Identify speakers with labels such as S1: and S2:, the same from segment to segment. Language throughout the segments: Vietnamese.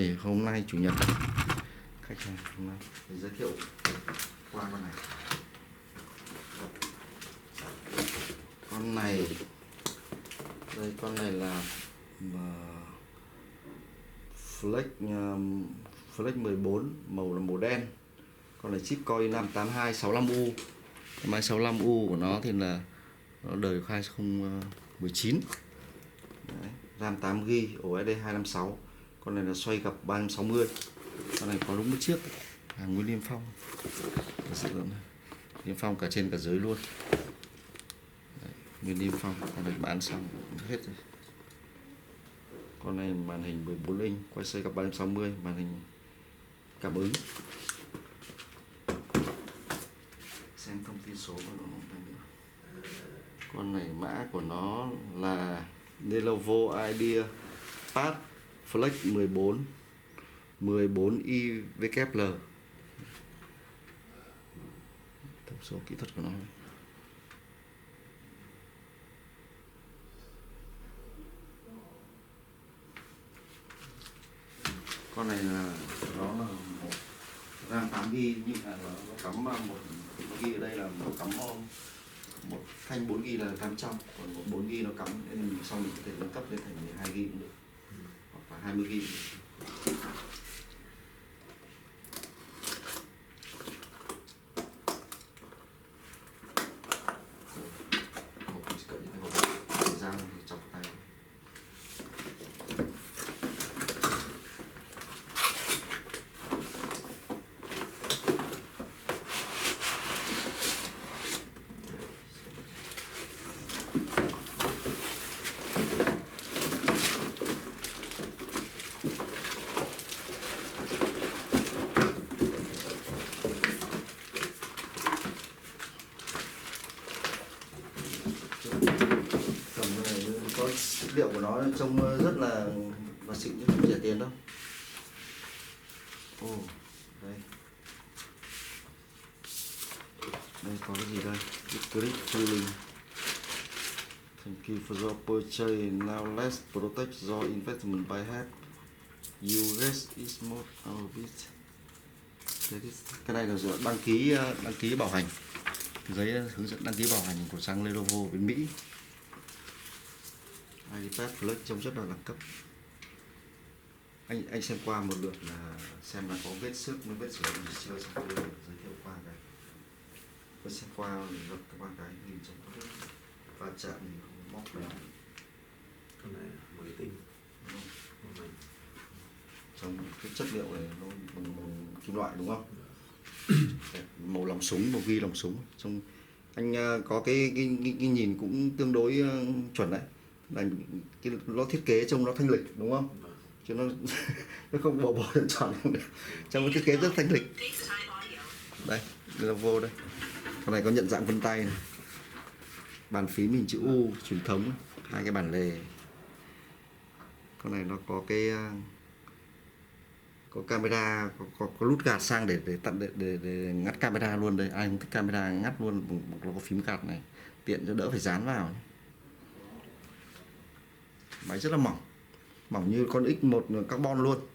S1: này hôm nay chủ nhật khách hàng hôm nay để giới thiệu qua con này. Con này đây, con này là Flex 14, màu là màu đen. Con này chip Core i5-8265U. Máy 65U của nó thì là nó đời 2019. Đấy, RAM 8GB, ổ SD 256. Con này là xoay gập 360. Con này có đúng một chiếc, hàng nguyên niêm phong. Niêm phong cả trên cả dưới luôn. Đấy, nguyên niêm phong, con này bán xong hết rồi. Con này màn hình 14 inch, quay xoay gập 360, màn hình cảm ứng. Xem thông tin số của nó. Con này mã của nó là Lenovo IdeaPad Flex 14 IVKL. Thông số kỹ thuật của nó. Con này là nó là RAM 8GB, nhưng mà nó cắm một GB ở đây là nó cắm một thanh 4GB là 800, còn một 4GB nó cắm nên mình sau mình có thể nâng cấp lên thành 12GB cũng được, hoặc là 20GB. Liệu của nó trông rất là xịn chứ không rẻ tiền đâu. Đây có cái gì đây? Click feeling. Thank you for your purchase. Now let's protect your investment by help you rest is more our bit. Cái này là đăng ký bảo hành. Giấy hướng dẫn đăng ký bảo hành của sang Lenovo bên Mỹ. iPad Flex trông rất là đẳng cấp. Anh xem qua một lượt là xem là có vết xước với vết sửa gì chưa, xong tôi giới thiệu qua cái. Tôi xem qua lượt qua cái nhìn trông có vết va chạm thì không móc đấy.
S2: Con này mới tinh.
S1: Trong cái chất liệu này nó bằng kim loại đúng không? Màu lòng súng, màu ghi lòng súng. Trong anh có cái nhìn cũng tương đối chuẩn đấy. Là nó thiết kế trông nó thanh lịch đúng không? Chứ nó không bò tròn trong cái thiết kế rất thanh lịch. Đây, Lenovo đây. Con này có nhận dạng vân tay này. Bàn phím hình chữ U truyền thống, hai cái bản lề. Con này nó có cái có camera, có nút gạt sang để ngắt camera luôn đây. Ai không thích camera ngắt luôn, nó có phím gạt này, tiện cho đỡ phải dán vào. Máy rất là mỏng như con X1 carbon luôn,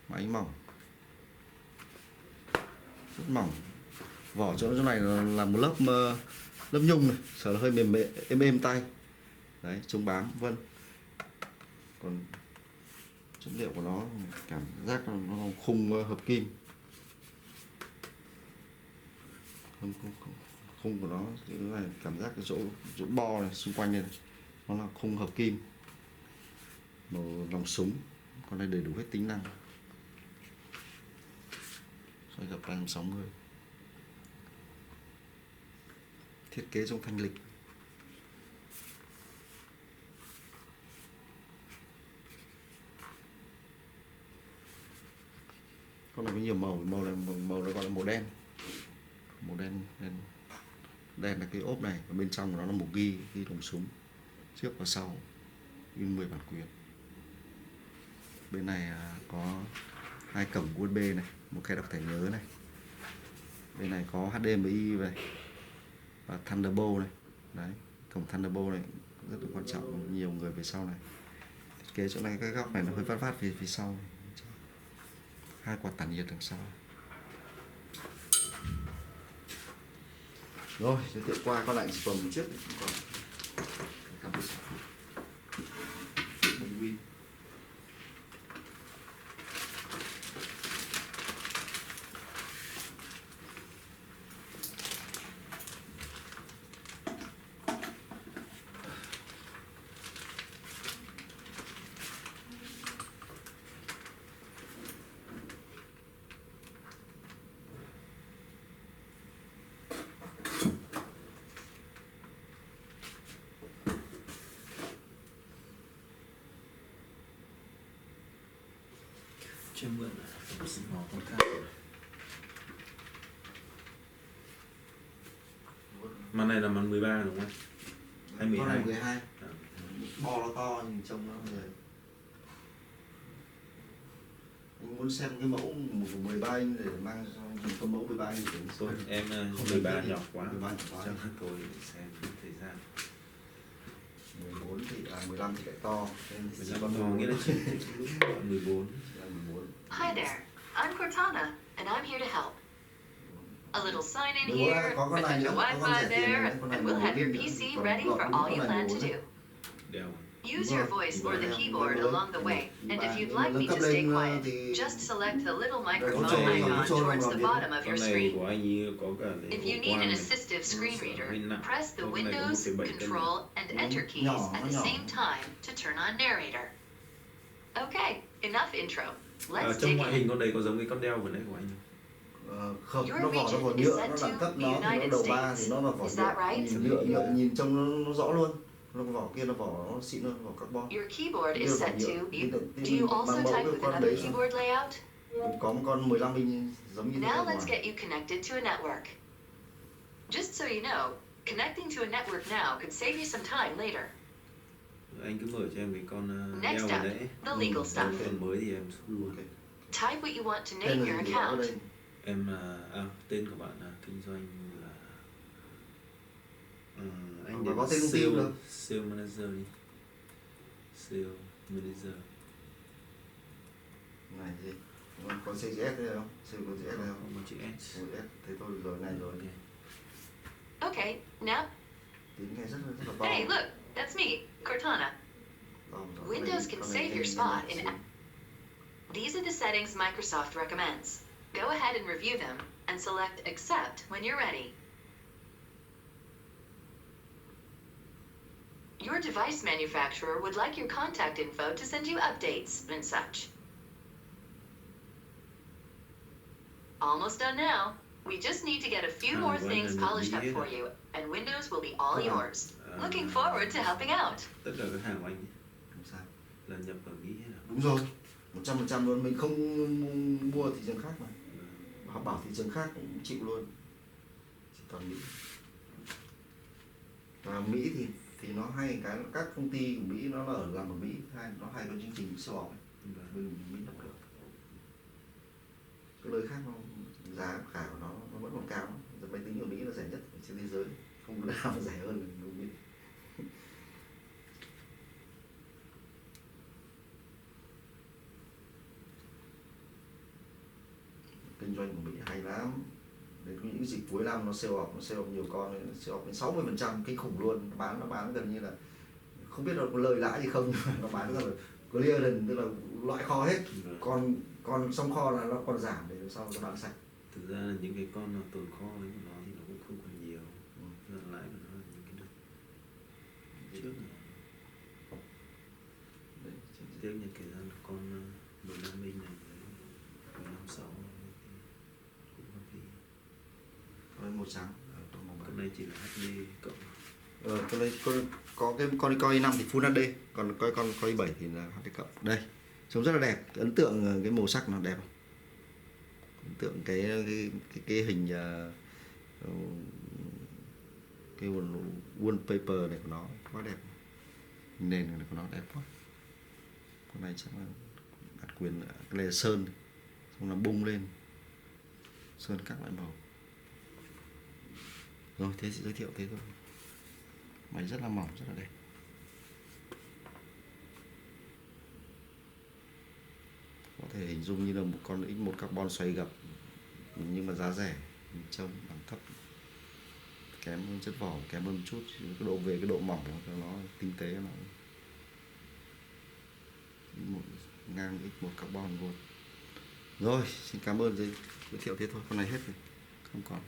S1: máy mỏng, rất mỏng. Vỏ chỗ này là một lớp nhung này, sờ hơi êm tay, đấy, chống bám vân. Còn chất liệu của nó cảm giác nó khung hợp kim, khung của nó cái này cảm giác cái chỗ bo này xung quanh này nó là khung hợp kim. Màu lòng súng, con này đầy đủ hết tính năng. Xoay gập 360. Thiết kế trong thanh lịch. Con này có nhiều màu này gọi là màu đen. Màu đen là cái ốp này, và bên trong của nó là một ghi lòng súng trước và sau, in 10 bản quyền. Bên này có hai cổng USB này, một cái đọc thẻ nhớ này. Bên này có HDMI này và Thunderbolt này. Đấy, cổng Thunderbolt này rất là quan trọng, nhiều người về sau này. Thiết kế chỗ này cái góc này nó hơi vát về phía sau này. hai quạt tản nhiệt đằng sau. Rồi, giới thiệu qua con lạnh chỉ còn một chiếc, còn cắm bông win.
S2: Cho mượn xin màu con khác. Màn này là màn 13 đúng không? Hay 12?
S1: Con này 12. Bo nó to nhưng trông nó người. Anh muốn xem cái mẫu 13 inch để mang cho con mẫu 13 inch để
S2: Tôi em 13 nhỏ quá. 13 nhỏ quá. Chắc là tôi xem thời gian.
S1: 14 thì 15 thì lại to.
S2: 15 to nghĩa là chỉ đúng 14.
S3: Hi there, I'm Cortana, and I'm here to help. A little sign in here, a touch of Wi-Fi there, and we'll have your PC ready for all you plan to do. Use your voice or the keyboard along the way, and if you'd like me to stay quiet, just select the little microphone icon towards the bottom of your screen. If you need an assistive screen reader, press the Windows, Control, and Enter keys at the same time to turn on narrator. Okay, enough intro. Let's
S2: trong
S3: dig
S2: ngoại
S3: in.
S2: hình con này có giống cái con đeo vừa nãy của anh không?
S1: Không, nó vỏ nhựa, nó đẳng cấp nó thì nó đầu ba thì nó là vỏ nhựa, nhựa nhìn trông nó rõ luôn. Nó vỏ kia nó vỏ nó xịn hơn, vỏ carbon.
S3: Your keyboard is set to. Do you also type with another keyboard layout?
S1: Có một con 15 inch giống như thế
S3: Now
S1: này.
S3: let's get you connected to a network. Just so you know, connecting to a network now could save you some time later.
S2: Anh cứ mở cho em cái con
S3: Next
S2: đeo
S3: up,
S2: vừa nãy.
S3: the legal stuff.
S2: Còn mới thì em luôn.
S3: Type what you want to name your account.
S2: Em tên của bạn là kinh doanh là anh để
S1: có tên công ty không?
S2: Sale manager đi. Sale manager.
S1: Này gì? Có CGS đây không? Sale có CGS đây không?
S2: Có chữ S.
S1: Thế thôi rồi này rồi.
S3: Okay, now.
S1: Tiếng nghe rất là to.
S3: Hey, look, that's me, Cortana. Windows can save your spot in. These are the settings Microsoft recommends. Go ahead and review them, and select Accept when you're ready. Your device manufacturer would like your contact info to send you updates and such. Almost done now. We just need to get a few more things polished up for you, and Windows will be all yours. Looking forward to helping out.
S2: Tất cả các hàng của anh là nhập ở Mỹ hay nào?
S1: Đúng rồi, 100% luôn. Mình không mua thị trường khác mà. Họ bảo thị trường khác cũng chịu luôn. Chỉ toàn Mỹ. Và Mỹ thì nó hay cái các công ty của Mỹ nó là làm ở Mỹ, nó hay có chương trình siêu học ấy. Mình Mỹ đọc được. Cái nơi khác nó giá cả của nó vẫn còn cao. Giờ máy tính ở Mỹ là rẻ nhất trên thế giới, không có nào rẻ hơn ở Mỹ. Kinh doanh của Mỹ hay lắm. Đến những dịp cuối năm nó sale off nhiều con, sale off đến 60%, kinh khủng luôn. Nó bán gần như là không biết là có lời lãi gì không, nhưng mà nó bán rất là clearance, tức là loại kho hết. Còn trong kho là nó còn giảm để sau nó bán sạch.
S2: Thực ra là những cái con tồn kho ấy của nó thì nó cũng không còn nhiều. Lãi của nó là những cái đợt trước này. Tiếc như kể ra con 15 inch này với 15/6 cũng hợp lý.
S1: Con màu trắng.
S2: Con này chỉ là HD cộng.
S1: Con này có cái con i5 thì Full HD, còn con i7 thì là HD cộng. Đây, trông rất là đẹp, ấn tượng cái màu sắc nó đẹp. Ấn tượng cái hình cái wallpaper này của nó quá đẹp. Nền này của nó đẹp quá. Con này chắc là đặt quyền, cái này là sơn, xong là bung lên, sơn các loại màu. Rồi thế chỉ giới thiệu thế thôi. Máy rất là mỏng, rất là đẹp. Có thể hình dung như là một con X1 carbon xoay gập, nhưng mà giá rẻ, trông bằng thấp, kém hơn chất vỏ, kém hơn một chút. Cái độ về cái độ mỏng nó tinh tế, nó một ngang X1 carbon luôn. Rồi, xin cảm ơn giới thiệu thế thôi, con này hết rồi, không còn.